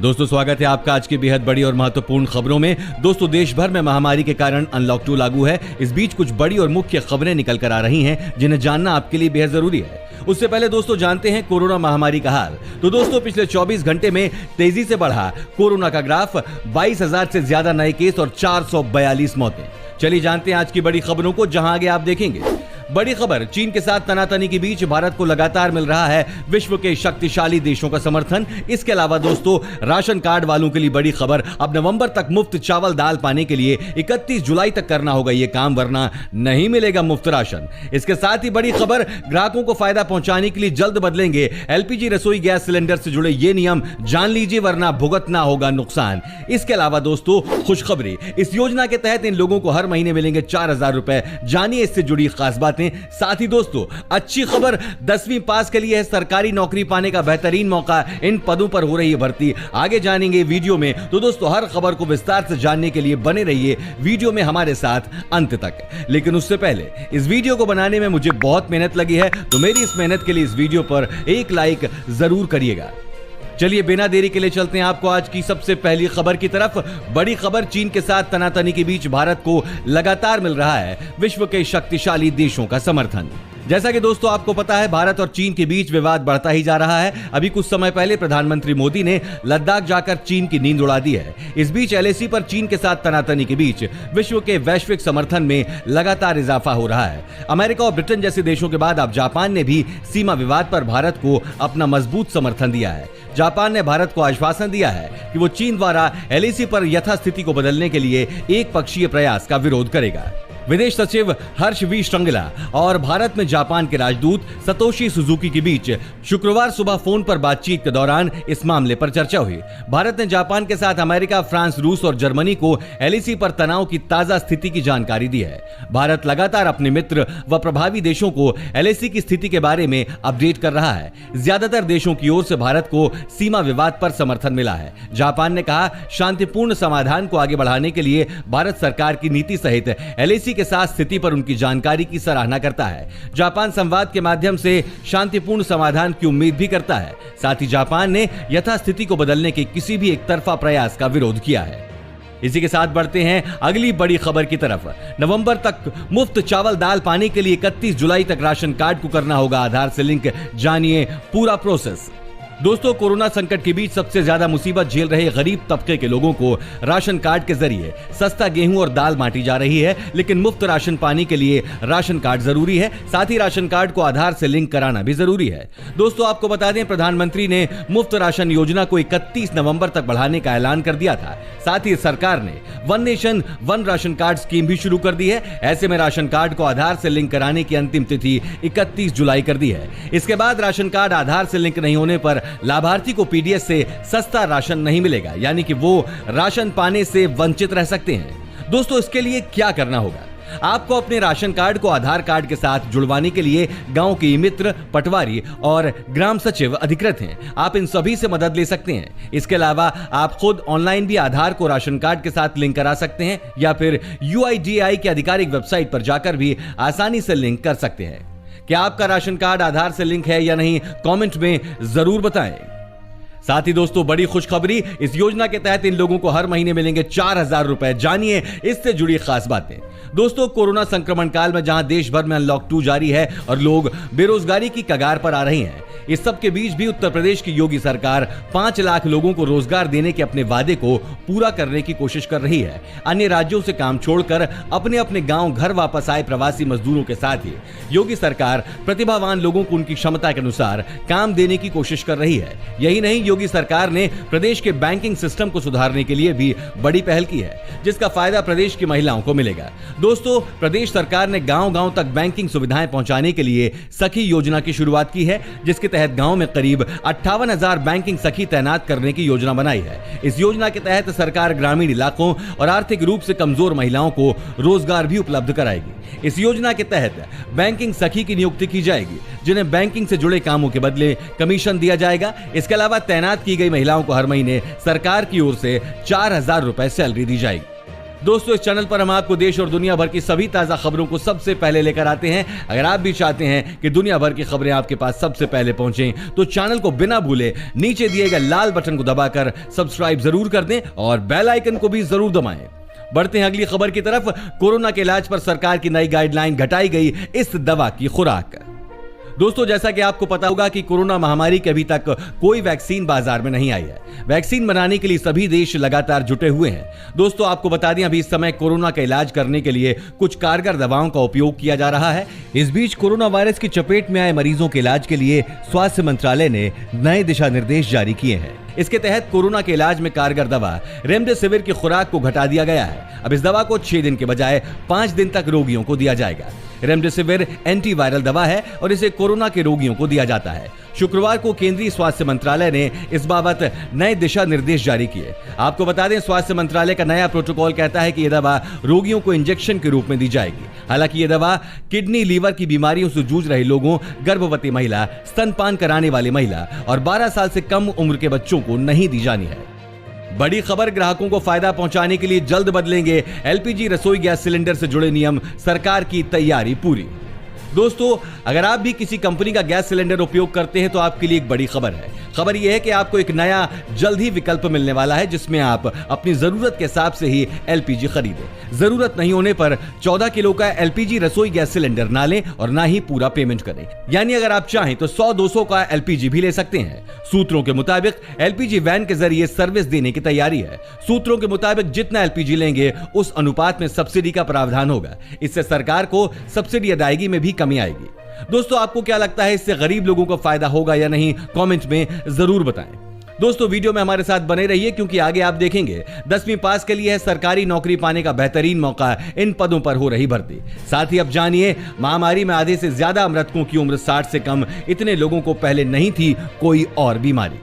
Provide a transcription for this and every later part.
दोस्तों स्वागत है आपका आज की बेहद बड़ी और महत्वपूर्ण खबरों में। दोस्तों देश भर में महामारी के कारण अनलॉक 2 लागू है। इस बीच कुछ बड़ी और मुख्य खबरें निकल कर आ रही हैं जिन्हें जानना आपके लिए बेहद जरूरी है। उससे पहले दोस्तों जानते हैं कोरोना महामारी का हाल। तो दोस्तों पिछले 24 घंटे में तेजी से बढ़ा कोरोना का ग्राफ, 22,000 से ज्यादा नए केस और 442 मौतें। चलिए जानते हैं आज की बड़ी खबरों को, जहां आगे आप देखेंगे। बड़ी खबर, चीन के साथ तनातनी के बीच भारत को लगातार मिल रहा है विश्व के शक्तिशाली देशों का समर्थन। इसके अलावा दोस्तों राशन कार्ड वालों के लिए बड़ी खबर, अब नवंबर तक मुफ्त चावल दाल पाने के लिए 31 जुलाई तक करना होगा ये काम, वरना नहीं मिलेगा मुफ्त राशन। इसके साथ ही बड़ी खबर, ग्राहकों को फायदा पहुंचाने के लिए जल्द बदलेंगे एलपीजी रसोई गैस सिलेंडर से जुड़े ये नियम, जान लीजिए वरना भुगतना होगा नुकसान। इसके अलावा दोस्तों खुशखबरी, इस योजना के तहत इन लोगों को हर महीने मिलेंगे 4,000 रुपए, जानिए इससे जुड़ी खास बात। साथ ही दोस्तों अच्छी खबर, 10वीं पास के लिए है सरकारी नौकरी पाने का बेहतरीन मौका, इन पदों पर हो रही है भर्ती, आगे जानेंगे वीडियो में। तो दोस्तों हर खबर को विस्तार से जानने के लिए बने रहिए वीडियो में हमारे साथ अंत तक। लेकिन उससे पहले इस वीडियो को बनाने में मुझे बहुत मेहनत लगी है, तो मेरी इस मेहनत के लिए इस वीडियो पर एक लाइक जरूर करिएगा। चलिए बिना देरी के लिए चलते हैं आपको आज की सबसे पहली खबर की तरफ। बड़ी खबर, चीन के साथ तनातनी के बीच भारत को लगातार मिल रहा है विश्व के शक्तिशाली देशों का समर्थन। जैसा कि दोस्तों आपको पता है भारत और चीन के बीच विवाद बढ़ता ही जा रहा है। अभी कुछ समय पहले प्रधानमंत्री मोदी ने लद्दाख जाकर चीन की नींद उड़ा दी है। इस बीच एलएसी पर चीन के साथ तनातनी के बीच विश्व के वैश्विक समर्थन में लगातार इजाफा हो रहा है। अमेरिका और ब्रिटेन जैसे देशों के बाद अब जापान ने भी सीमा विवाद पर भारत को अपना मजबूत समर्थन दिया है। जापान ने भारत को आश्वासन दिया है कि वो चीन द्वारा एलएसी पर यथास्थिति को बदलने के लिए एक पक्षीय प्रयास का विरोध करेगा। विदेश सचिव हर्ष वी श्रृंगला और भारत में जापान के राजदूत सतोशी सुजुकी के बीच शुक्रवार सुबह फोन पर बातचीत के दौरान इस मामले पर चर्चा हुई। भारत ने जापान के साथ अमेरिका, फ्रांस, रूस और जर्मनी को एलएसी पर तनाव की ताजा स्थिति की जानकारी दी है। भारत लगातार अपने मित्र व प्रभावी देशों को एलएसी की स्थिति के बारे में अपडेट कर रहा है। ज्यादातर देशों की ओर से भारत को सीमा विवाद पर समर्थन मिला है। जापान ने कहा, शांतिपूर्ण समाधान को आगे बढ़ाने के लिए भारत सरकार की नीति सहित एलएसी के साथ स्थिति पर उनकी जानकारी की सराहना करता है। जापान संवाद के माध्यम से शांतिपूर्ण समाधान की उम्मीद भी करता है। साथ ही जापान ने यथास्थिति को बदलने के किसी भी एक तरफा प्रयास का विरोध किया है। इसी के साथ बढ़ते हैं अगली बड़ी खबर की तरफ। नवंबर तक मुफ्त चावल दाल पाने के लिए 31 जुलाई तक राशन कार्ड को करना होगा आधार से लिंक, जानिए पूरा प्रोसेस। दोस्तों कोरोना संकट के बीच सबसे ज्यादा मुसीबत झेल रहे गरीब तबके के लोगों को राशन कार्ड के जरिए सस्ता गेहूं और दाल बांटी जा रही है। लेकिन मुफ्त राशन पाने के लिए राशन कार्ड जरूरी है। साथ ही राशन कार्ड को आधार से लिंक कराना भी जरूरी है। दोस्तों आपको बता दें, प्रधानमंत्री ने मुफ्त राशन योजना को 31 नवंबर तक बढ़ाने का ऐलान कर दिया था। साथ ही सरकार ने one nation one ration card scheme भी शुरू कर दी है। ऐसे में राशन कार्ड को आधार से लिंक कराने की अंतिम तिथि 31 जुलाई कर दी है। इसके बाद राशन कार्ड आधार से लिंक नहीं होने पर लाभार्थी को पीडीएस से सस्ता राशन नहीं मिलेगा, यानी कि वो राशन पाने से वंचित रह सकते हैं। दोस्तों इसके लिए क्या करना होगा? आपको अपने राशन कार्ड को आधार कार्ड के साथ जुड़वाने के लिए गांव के ई मित्र, पटवारी और ग्राम सचिव अधिकृत हैं। आप इन सभी से मदद ले सकते हैं। इसके अलावा आप खुद ऑनलाइन भी आधार को राशन कार्ड के साथ लिंक करा सकते हैं या फिर यूआईडीएआई की आधिकारिक वेबसाइट पर जाकर भी आसानी से लिंक कर सकते हैं। क्या आपका राशन कार्ड आधार से लिंक है या नहीं, कमेंट में जरूर बताएं। साथ ही दोस्तों बड़ी खुशखबरी, इस योजना के तहत इन लोगों को हर महीने मिलेंगे 4,000 रुपए, जानिए इससे जुड़ी खास बातें। दोस्तों कोरोना संक्रमण काल में जहां देश भर में अनलॉक 2 जारी है और लोग बेरोजगारी की कगार पर आ रहे हैं, इस सब के बीच भी उत्तर प्रदेश की योगी सरकार 5 लाख लोगों को रोजगार देने के अपने वादे को पूरा करने की कोशिश कर रही है। अन्य राज्यों से काम छोड़कर अपने अपने गांव घर वापस आए प्रवासी मजदूरों के साथ ही योगी सरकार प्रतिभावान लोगों को उनकी क्षमता के अनुसार काम देने की कोशिश कर रही है। यही नहीं, योगी सरकार ने प्रदेश के बैंकिंग सिस्टम को सुधारने के लिए भी बड़ी पहल की है, जिसका फायदा प्रदेश की महिलाओं को मिलेगा। दोस्तों प्रदेश सरकार ने गांव-गांव तक बैंकिंग सुविधाएं पहुंचाने के लिए सखी योजना की शुरुआत की है, जिसके तहत गांव में करीब 58,000 बैंकिंग सखी तैनात करने की योजना बनाई है। इस योजना के तहत सरकार ग्रामीण इलाकों और आर्थिक रूप से कमजोर महिलाओं को रोजगार भी उपलब्ध कराएगी। इस योजना के तहत बैंकिंग सखी की नियुक्ति की जाएगी, जिन्हें बैंकिंग से जुड़े कामों के बदले कमीशन दिया जाएगा। इसके अलावा तैनात की गई महिलाओं को हर महीने सरकार की ओर से 4,000 रुपए सैलरी दी जाएगी। दोस्तों, इस चैनल पर हम आपको देश और दुनिया भर की सभी ताजा खबरों को सबसे पहले लेकर आते हैं। अगर आप भी चाहते हैं कि दुनिया भर की खबरें आपके पास सबसे पहले पहुंचें, तो चैनल को बिना भूले नीचे दिए गए लाल बटन को दबाकर सब्सक्राइब जरूर कर दें और बेल आइकन को भी जरूर दबाएं। बढ़ते हैं अगली खबर की तरफ। कोरोना के इलाज पर सरकार की नई गाइडलाइन, घटाई गई इस दवा की खुराक। दोस्तों, जैसा कि आपको पता होगा कि कोरोना महामारी के अभी तक कोई वैक्सीन बाजार में नहीं आई है। वैक्सीन बनाने के लिए सभी देश लगातार जुटे हुए हैं। दोस्तों, आपको बता दें, अभी इस समय कोरोना का इलाज करने के लिए कुछ कारगर दवाओं का उपयोग किया जा रहा है। इस बीच कोरोना वायरस की चपेट में आए मरीजों के इलाज के लिए स्वास्थ्य मंत्रालय ने नए दिशा निर्देश जारी किए हैं। इसके तहत कोरोना के इलाज में कारगर दवा रेमडेसिविर की खुराक को घटा दिया गया है। अब इस दवा को 6 दिन के बजाय 5 दिन तक रोगियों को दिया जाएगा। रेमडेसिविर एंटीवायरल दवा है और इसे कोरोना के रोगियों को दिया जाता है। शुक्रवार को केंद्रीय स्वास्थ्य मंत्रालय ने इस बाबत नए दिशा निर्देश जारी किए। आपको बता दें, स्वास्थ्य मंत्रालय का नया प्रोटोकॉल कहता है कि यह दवा रोगियों को इंजेक्शन के रूप में दी जाएगी। हालांकि यह दवा किडनी, लीवर की बीमारियों से जूझ रहे लोगों, गर्भवती महिला, स्तनपान कराने वाली महिला और 12 साल से कम उम्र के बच्चों को नहीं दी जानी है। बड़ी खबर, ग्राहकों को फायदा पहुंचाने के लिए जल्द बदलेंगे एलपीजी रसोई गैस सिलेंडर से जुड़े नियम, सरकार की तैयारी पूरी। दोस्तों, अगर आप भी किसी कंपनी का गैस सिलेंडर उपयोग करते हैं तो आपके लिए एक बड़ी खबर है। खबर यह है कि आपको एक नया जल्द ही विकल्प मिलने वाला है, जिसमें आप अपनी जरूरत के हिसाब से ही एलपीजी खरीदें। जरूरत नहीं होने पर 14 किलो का एलपीजी रसोई गैस सिलेंडर ना लें और ना ही पूरा पेमेंट करें। यानी अगर आप चाहें तो 100-200 का एलपीजी भी ले सकते हैं। सूत्रों के मुताबिक एलपीजी वैन के जरिए सर्विस देने की तैयारी है। सूत्रों के मुताबिक जितना एलपीजी लेंगे उस अनुपात में सब्सिडी का प्रावधान होगा। इससे सरकार को सब्सिडी अदायगी में भी कमी आएगी। दोस्तों, आपको क्या लगता है, इससे गरीब लोगों को फायदा होगा या नहीं? कमेंट में जरूर बताएं। दोस्तों, वीडियो में हमारे साथ बने रहिए, क्योंकि आगे आप देखेंगे 10वीं पास के लिए है सरकारी नौकरी पाने का बेहतरीन मौका, इन पदों पर हो रही भर्ती। साथ ही अब जानिए, महामारी में आधे से ज्यादा मृतकों की उम्र 60 से कम। इतने लोगों को पहले नहीं थी कोई और बीमारी।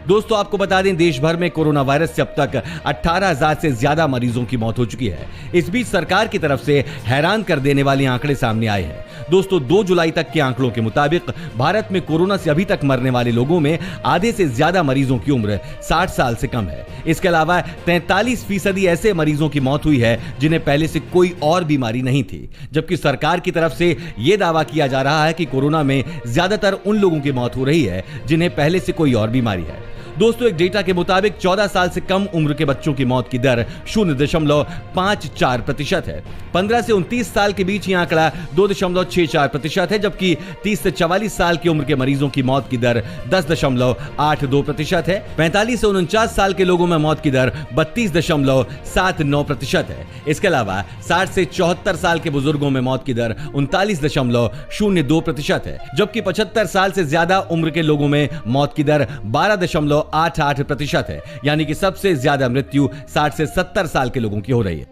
दोस्तों, आपको बता दें, देश भर में कोरोना वायरस से अब तक 18,000 से ज्यादा मरीजों की मौत हो चुकी है। इस बीच सरकार की तरफ से हैरान कर देने वाले आंकड़े सामने आए हैं। दोस्तों, 2 जुलाई तक के आंकड़ों के मुताबिक भारत में कोरोना से अभी तक मरने वाले लोगों में आधे से ज्यादा मरीजों की उम्र 60 साल से कम है। इसके अलावा 43% ऐसे मरीजों की मौत हुई है जिन्हें पहले से कोई और बीमारी नहीं थी। जबकि सरकार की तरफ से यह दावा किया जा रहा है कि कोरोना में ज्यादातर उन लोगों की मौत हो रही है जिन्हें पहले से कोई और बीमारी है। दोस्तों, एक डेटा के मुताबिक 14 साल से कम उम्र के बच्चों की मौत की दर 0.54% है। 15 से 29 साल के बीच यह आंकड़ा 2.64% है, जबकि 30 से 44 साल की उम्र के मरीजों की मौत की दर 10.82% है। 45 से 49 साल के लोगों में मौत की दर 32.79% है। इसके अलावा 60 से 74 साल के बुजुर्गों में मौत की दर 39.02% है, जबकि 75 साल से ज्यादा उम्र के लोगों में मौत की दर 12.88% है। यानी कि सबसे ज्यादा मृत्यु 60 से 70 साल के लोगों की हो रही है।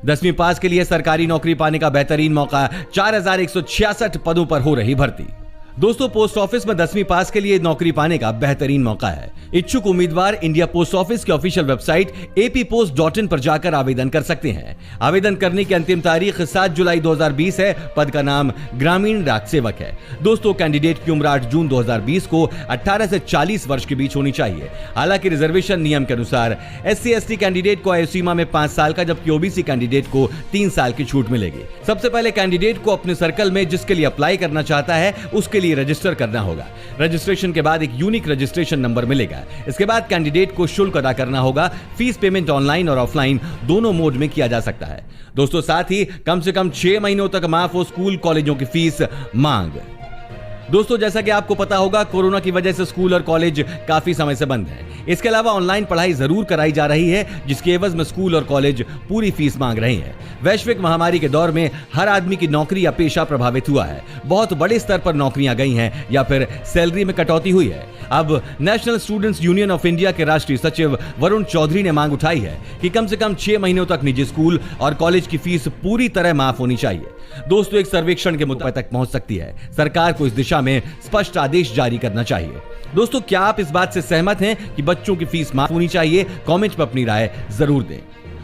10वीं पास के लिए सरकारी नौकरी पाने का बेहतरीन मौका, 4166 पदों पर हो रही भर्ती। दोस्तों, पोस्ट ऑफिस में 10वीं पास के लिए नौकरी पाने का बेहतरीन मौका है। इच्छुक उम्मीदवार इंडिया पोस्ट ऑफिस की ऑफिशियल वेबसाइट appost.in पर जाकर आवेदन कर सकते हैं। आवेदन करने की अंतिम तारीख 7 जुलाई 2020 है। पद का नाम ग्रामीण डाक सेवक है। दोस्तों, कैंडिडेट की उम्र 8 जून 2020 को 18 से 40 वर्ष के बीच होनी चाहिए। हालांकि रिजर्वेशन नियम के अनुसार SC/ST कैंडिडेट को आयु सीमा में 5 साल का, जबकि OBC कैंडिडेट को 3 साल की छूट मिलेगी। सबसे पहले कैंडिडेट को अपने सर्कल में जिसके लिए अप्लाई करना चाहता है उसके लिए रजिस्टर करना होगा। रजिस्ट्रेशन के बाद एक यूनिक रजिस्ट्रेशन नंबर मिलेगा। इसके बाद कैंडिडेट को शुल्क अदा करना होगा। फीस पेमेंट ऑनलाइन और ऑफलाइन दोनों मोड में किया जा सकता है। दोस्तों, साथ ही कम से कम 6 महीनों तक माफ हो स्कूल कॉलेजों की फीस मांग। दोस्तों, जैसा कि आपको पता होगा, कोरोना की वजह से स्कूल और कॉलेज काफी समय से बंद हैं। इसके अलावा ऑनलाइन पढ़ाई जरूर कराई जा रही है, जिसके एवज में स्कूल और कॉलेज पूरी फीस मांग रहे हैं। वैश्विक महामारी के दौर में हर आदमी की नौकरी या पेशा प्रभावित हुआ है। बहुत बड़े स्तर पर नौकरियां गई हैं या फिर सैलरी में कटौती हुई है। अब national students union of India के राष्ट्रीय सचिव वरुण चौधरी ने मांग उठाई है कि कम से कम 6 महीनों तक निजी स्कूल और कॉलेज की फीस पूरी तरह माफ होनी चाहिए। दोस्तों, एक सर्वेक्षण के मुताबिक तक पहुंच सकती है। सरकार को इस दिशा में स्पष्ट आदेश जारी करना चाहिए। दोस्तों, क्या आप इस बात से सहमत हैं कि बच्चों की फीस माफ होनी चाहिए? कमेंट पर अपनी राय जरूर दें।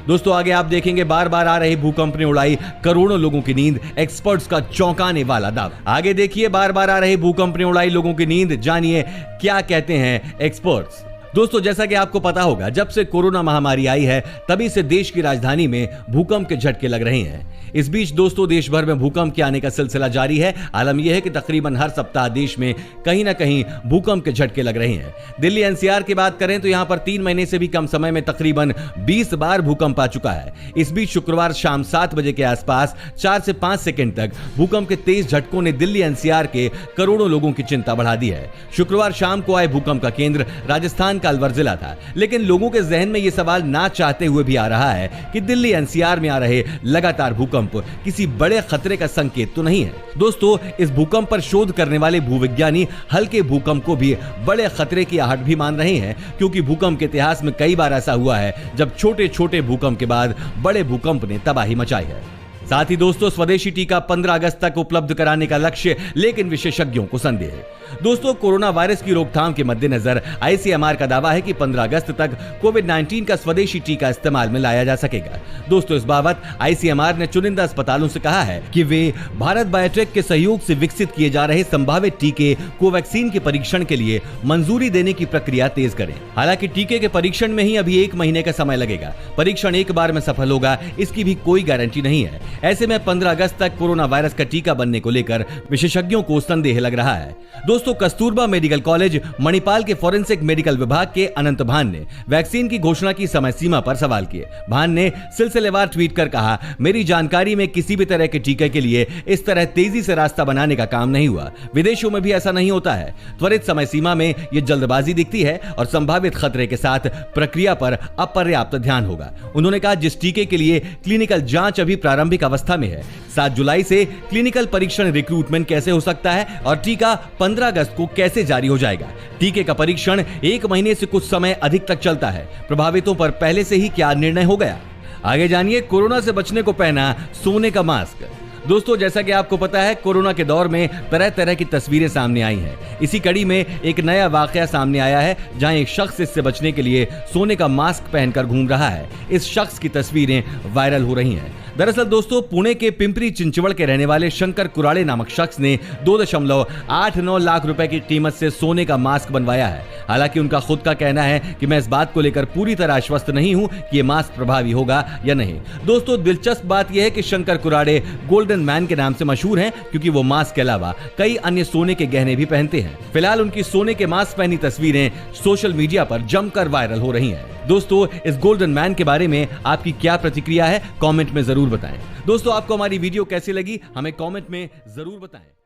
दोस्तों, आगे आप देखेंगे, बार बार आ रहे भूकंप ने उड़ाई करोड़ों लोगों की नींद, एक्सपर्ट्स का चौंकाने वाला दावा। आगे देखिए, बार बार आ रहे भूकंप ने उड़ाई लोगों की नींद, जानिए क्या कहते हैं एक्सपर्ट्स। दोस्तों जैसा कि आपको पता होगा, जब से कोरोना महामारी आई है तभी से देश की राजधानी में भूकंप के झटके लग रहे हैं। इस बीच दोस्तों देश भर में भूकंप के आने का सिलसिला जारी है। आलम यह है कि तकरीबन हर सप्ताह देश में कहीं ना कहीं भूकंप के झटके लग रहे हैं। दिल्ली एनसीआर की बात करें तो यहां पर 3 महीने से भी कम समय में तकरीबन 20 बार भूकंप आ चुका है। इस बीच शुक्रवार शाम 7 बजे के आसपास 4 से 5 सेकंड तक भूकंप के तेज झटकों ने दिल्ली एनसीआर के करोड़ों लोगों की चिंता बढ़ा दी है। शुक्रवार शाम को आए भूकंप का केंद्र राजस्थान का अलवर जिला था, लेकिन लोगों के जहन में यह सवाल ना चाहते हुए भी आ रहा है कि दिल्ली एनसीआर में आ रहे लगातार भूकंप किसी बड़े खतरे का संकेत तो नहीं है। दोस्तों इस भूकंप पर शोध करने वाले भूविज्ञानी हल्के भूकंप को भी बड़े खतरे की आहट भी मान रहे हैं, क्योंकि भूकंप के इतिहास में कई बार ऐसा हुआ है जब छोटे छोटे भूकंप के बाद बड़े भूकंप ने तबाही मचाई है। साथ ही दोस्तों स्वदेशी टीका 15 अगस्त तक उपलब्ध कराने का लक्ष्य, लेकिन विशेषज्ञों को संदेह है। दोस्तों कोरोना वायरस की रोकथाम के मद्देनजर आईसीएमआर का दावा है कि 15 अगस्त तक कोविड-19 का स्वदेशी टीका इस्तेमाल में लाया जा सकेगा। दोस्तों इस बाबत आईसीएमआर ने चुनिंदा अस्पतालों से कहा है कि वे भारत बायोटेक के सहयोग से विकसित किए जा रहे संभावित टीके कोवैक्सीन के परीक्षण के लिए मंजूरी देने की प्रक्रिया तेज करें। हालांकि टीके के परीक्षण में ही अभी 1 महीने का समय लगेगा। परीक्षण एक बार में सफल होगा इसकी भी कोई गारंटी नहीं है। ऐसे में 15 अगस्त तक कोरोना वायरस का टीका बनने को लेकर विशेषज्ञों को संदेह लग रहा है। दोस्तों कस्तूरबा मेडिकल कॉलेज मणिपाल के फॉरेंसिक मेडिकल विभाग के अनंत भान ने वैक्सीन की घोषणा की समय सीमा पर सवाल किए। भान ने सिलसिलेवार ट्वीट कर कहा, मेरी जानकारी में किसी भी तरह के टीके के लिए इस तरह तेजी से रास्ता बनाने का काम नहीं हुआ। विदेशों में भी ऐसा नहीं होता है। त्वरित समय सीमा में यह जल्दबाजी दिखती है और संभावित खतरे के साथ प्रक्रिया पर अपर्याप्त ध्यान होगा। उन्होंने कहा जिस टीके के लिए क्लिनिकल जांच अभी प्रारंभिक अवस्था में है, 7 जुलाई से क्लिनिकल परीक्षण रिक्रूटमेंट कैसे हो सकता है और टीका 15 अगस्त को कैसे जारी हो जाएगा। टीके का परीक्षण 1 महीने से कुछ समय अधिक तक चलता है। प्रभावितों पर पहले से ही क्या निर्णय हो गया? आगे जानिए कोरोना से बचने को पहना सोने का मास्क। दोस्तों जैसा कि आपको पता है कोरोना के दौर में तरह तरह की तस्वीरें सामने आई हैं। इसी कड़ी में एक नया वाकया सामने आया है जहां एक शख्स इससे बचने के लिए सोने का मास्क पहनकर घूम रहा है। इस शख्स की तस्वीरें वायरल हो रही हैं। दरअसल दोस्तों पुणे के पिंपरी चिंचवड़ के रहने वाले शंकर कुराड़े नामक शख्स ने 2.89 लाख रुपए की कीमत से सोने का मास्क बनवाया है। हालांकि उनका खुद का कहना है कि मैं इस बात को लेकर पूरी तरह आश्वस्त नहीं हूं कि ये मास्क प्रभावी होगा या नहीं। दोस्तों दिलचस्प बात यह है कि शंकर कुराड़े गोल्डन मैन के नाम से मशहूर हैं, क्योंकि वो मास्क के अलावा कई अन्य सोने के गहने भी पहनते हैं। फिलहाल उनकी सोने के मास्क पहनी तस्वीरें सोशल मीडिया पर जमकर वायरल हो रही हैं। दोस्तों इस गोल्डन मैन के बारे में आपकी क्या प्रतिक्रिया है, कमेंट में जरूर बताएं। दोस्तों आपको हमारी वीडियो कैसी लगी हमें कमेंट में जरूर बताएं।